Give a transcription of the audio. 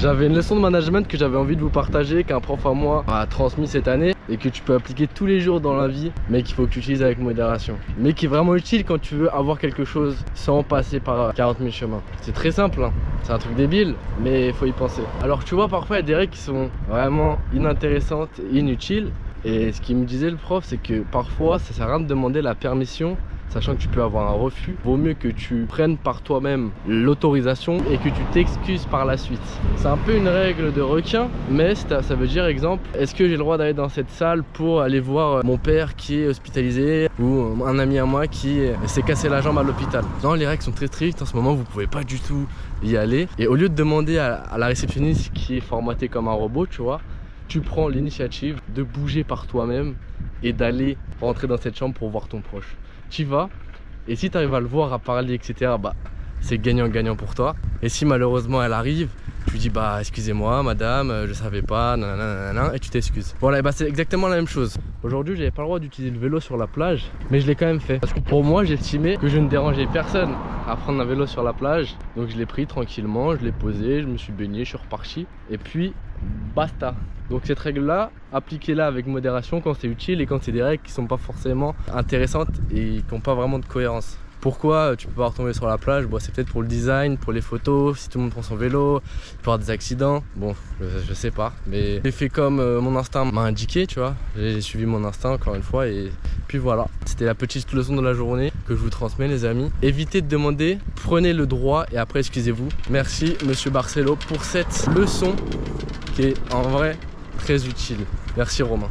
J'avais une leçon de management que j'avais envie de vous partager, qu'un prof à moi m'a transmis cette année et que tu peux appliquer tous les jours dans la vie, mais qu'il faut que tu utilises avec modération. Mais qui est vraiment utile quand tu veux avoir quelque chose sans passer par 40 000 chemins. C'est très simple, hein. C'est un truc débile, mais il faut y penser. Alors tu vois, parfois il y a des règles qui sont vraiment inintéressantes et inutiles. Et ce qu'il me disait le prof, c'est que parfois ça sert à rien de demander la permission, sachant que tu peux avoir un refus. Vaut mieux que tu prennes par toi-même l'autorisation et que tu t'excuses par la suite. C'est un peu une règle de requin, mais ça veut dire, exemple, est-ce que j'ai le droit d'aller dans cette salle pour aller voir mon père qui est hospitalisé ou un ami à moi qui s'est cassé la jambe à l'hôpital. Non, les règles sont très strictes. En ce moment, vous pouvez pas du tout y aller. Et au lieu de demander à la réceptionniste qui est formatée comme un robot, tu vois, tu prends l'initiative de bouger par toi-même et d'aller rentrer dans cette chambre pour voir ton proche. Tu vas, et si tu arrives à le voir, à parler, etc., bah c'est gagnant-gagnant pour toi. Et si malheureusement elle arrive, tu lui dis bah excusez-moi madame, je savais pas, nanana, et tu t'excuses. Voilà, et bah c'est exactement la même chose. Aujourd'hui j'avais pas le droit d'utiliser le vélo sur la plage, mais je l'ai quand même fait. Parce que pour moi j'estimais que je ne dérangeais personne à prendre un vélo sur la plage. Donc je l'ai pris tranquillement, je l'ai posé, je me suis baigné, je suis reparti. Et puis basta. Donc cette règle là, appliquez-la avec modération quand c'est utile et quand c'est des règles qui sont pas forcément intéressantes et qui n'ont pas vraiment de cohérence. Pourquoi tu peux pas retomber sur la plage? Bon, c'est peut-être pour le design, pour les photos, si tout le monde prend son vélo, il peut y avoir des accidents. Bon, je sais pas, mais j'ai fait comme mon instinct m'a indiqué, tu vois. J'ai suivi mon instinct encore une fois et puis voilà. C'était la petite leçon de la journée que je vous transmets les amis. Évitez de demander, prenez le droit et après excusez-vous. Merci monsieur Barcelo pour cette leçon qui est en vrai très utile. Merci Romain.